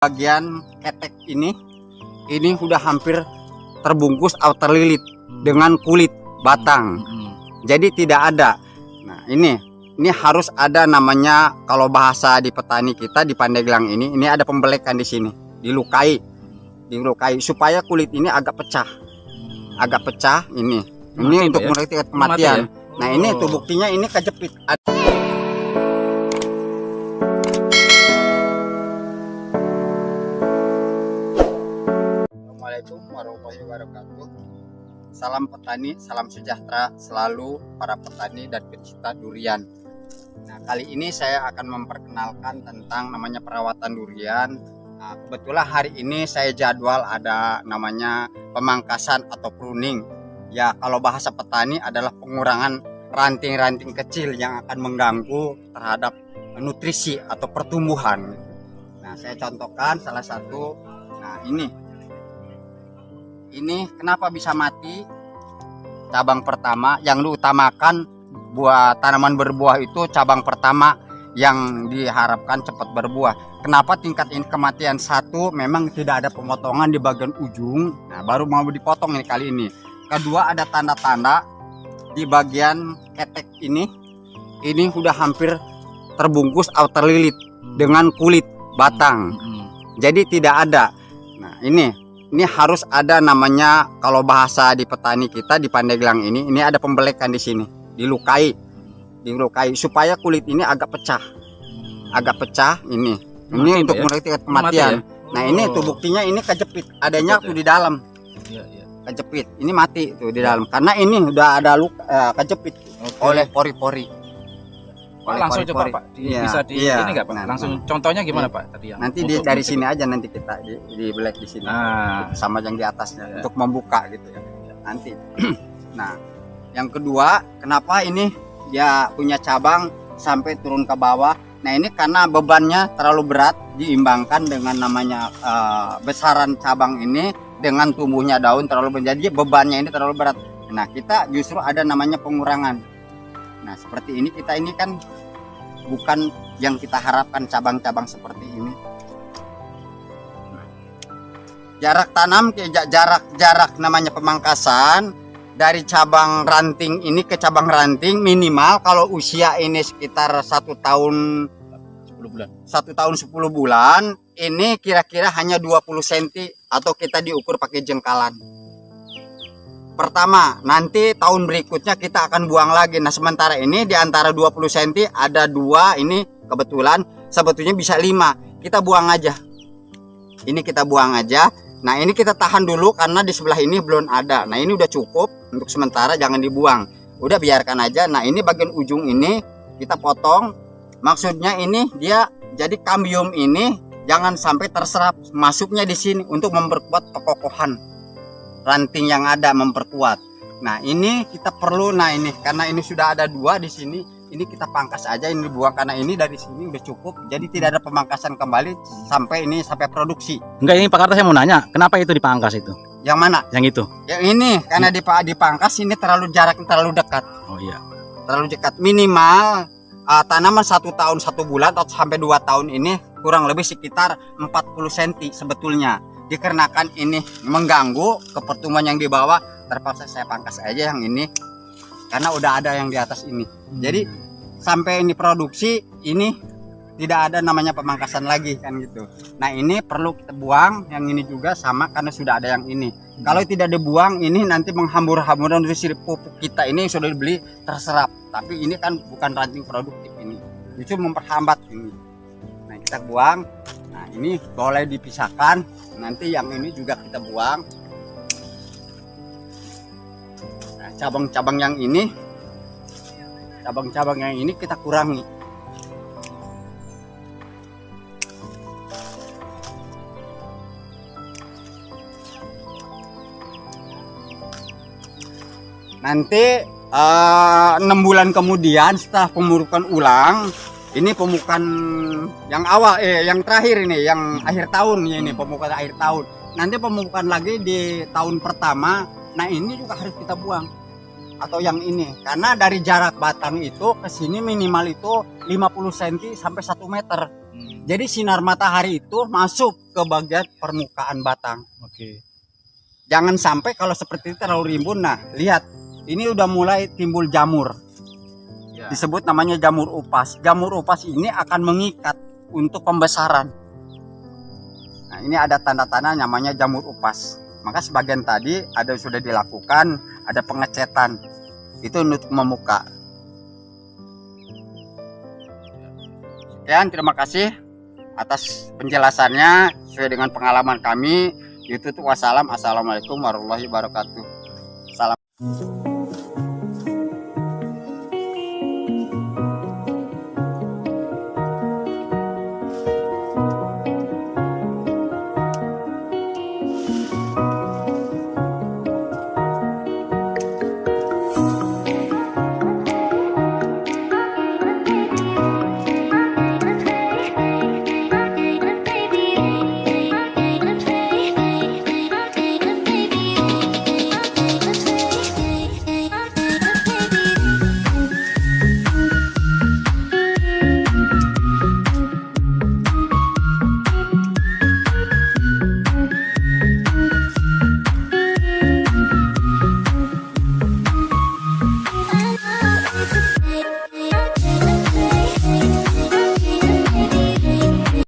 Bagian ketek ini udah hampir terbungkus atau terlilit dengan kulit batang. Jadi tidak ada. Nah, ini harus ada namanya, kalau bahasa di petani kita di Pandeglang ini ada pembelekan di sini, dilukai supaya kulit ini agak pecah. Ini untuk mendeteksi kematian. Nah, ini tuh buktinya, ini kejepit. Assalamualaikum warahmatullahi wabarakatuh. Salam petani, salam sejahtera selalu para petani dan pencinta durian. Nah, kali ini saya akan memperkenalkan tentang namanya perawatan durian. Nah, kebetulan hari ini saya jadwal ada namanya pemangkasan atau pruning. Ya, kalau bahasa petani adalah pengurangan ranting-ranting kecil yang akan mengganggu terhadap nutrisi atau pertumbuhan. Nah, saya contohkan salah satu. Nah, ini kenapa bisa mati? Cabang pertama yang diutamakan buah tanaman berbuah itu cabang pertama yang diharapkan cepat berbuah. Kenapa tingkat ini kematian? Satu, memang tidak ada pemotongan di bagian ujung. Nah, baru mau dipotong ini kali ini. Kedua, ada tanda-tanda di bagian ketek ini udah hampir terbungkus atau terlilit dengan kulit batang. Jadi tidak ada. Nah, ini harus ada namanya, kalau bahasa di petani kita di Pandeglang ini ada pembelekan di sini, dilukai supaya kulit ini agak pecah. Ini untuk mendeteksi kematian. Nah, ini tuh buktinya, ini kejepit, adanya tuh di dalam. Kejepit, ini mati tuh di dalam karena ini udah ada luka, kejepit oleh pori-pori. Langsung coba Pak, bisa ini nggak Pak? Langsung contohnya gimana Pak tadi yang? Nanti dari sini aja, nanti kita di belek di sini sama yang di atasnya untuk membuka gitu ya. Nanti. Nah, yang kedua, kenapa ini dia punya cabang sampai turun ke bawah? Nah, ini karena bebannya terlalu berat diimbangkan dengan namanya besaran cabang ini dengan tumbuhnya daun terlalu berat. Jadi bebannya ini terlalu berat. Nah, kita justru ada namanya pengurangan. Nah, seperti ini, kita ini kan bukan yang kita harapkan cabang-cabang seperti ini. Jarak tanam, jarak namanya pemangkasan dari cabang ranting ini ke cabang ranting minimal kalau usia ini sekitar 1 tahun 10 bulan, ini kira-kira hanya 20 cm atau kita diukur pakai jengkalan. Pertama, nanti tahun berikutnya kita akan buang lagi. Nah, sementara ini di antara 20 cm ada 2, ini kebetulan sebetulnya bisa 5. Kita buang aja. Ini kita buang aja. Nah, ini kita tahan dulu karena di sebelah ini belum ada. Nah, ini udah cukup untuk sementara, jangan dibuang. Udah biarkan aja. Nah, ini bagian ujung ini kita potong. Maksudnya ini dia jadi kambium ini jangan sampai terserap, masuknya di sini untuk memperkuat kekokohan ranting yang ada, memperkuat. Nah, ini kita perlu. Nah, ini karena ini sudah ada 2 di sini, ini kita pangkas aja, ini dibuang karena ini dari sini udah cukup. Jadi tidak ada pemangkasan kembali sampai produksi. Enggak, ini Pak Karta, saya mau nanya, kenapa itu dipangkas itu? Yang mana? Yang itu. Yang ini karena dipangkas ini jaraknya terlalu dekat. Oh iya. Terlalu dekat. Minimal tanaman 1 tahun 1 bulan atau sampai 2 tahun ini kurang lebih sekitar 40 cm sebetulnya. Dikarenakan ini mengganggu ke pertumbuhan yang di bawah, terpaksa saya pangkas aja yang ini karena udah ada yang di atas ini. Jadi sampai ini produksi ini tidak ada namanya pemangkasan lagi kan gitu. Nah, ini perlu kita buang, yang ini juga sama karena sudah ada yang ini. Kalau tidak dibuang, ini nanti menghambur-hamburan nutrisi pupuk kita ini yang sudah dibeli terserap. Tapi ini kan bukan ranting produktif, ini justru memperhambat ini. Nah, kita buang. Nah, ini boleh dipisahkan. Nanti yang ini juga kita buang. Nah, cabang-cabang yang ini kita kurangi. Nanti 6 bulan kemudian setelah pemupukan ulang, ini pemupukan yang awal, yang terakhir ini, yang akhir tahun ini, pemupukan akhir tahun. Nanti pemupukan lagi di tahun pertama. Nah, ini juga harus kita buang. Atau yang ini, karena dari jarak batang itu ke sini minimal itu 50 cm sampai 1 meter. Jadi sinar matahari itu masuk ke bagian permukaan batang. Oke. Jangan sampai kalau seperti itu terlalu rimbun. Nah, lihat, ini udah mulai timbul jamur. Ya. Disebut namanya jamur upas. Jamur upas ini akan mengikat untuk pembesaran. Nah, ini ada tanda-tanda namanya jamur upas. Maka sebagian tadi ada sudah dilakukan, ada pengecetan. Itu untuk memuka. Sekian, terima kasih atas penjelasannya sesuai dengan pengalaman kami. Itu tuh wassalam, assalamualaikum warahmatullahi wabarakatuh. Salam.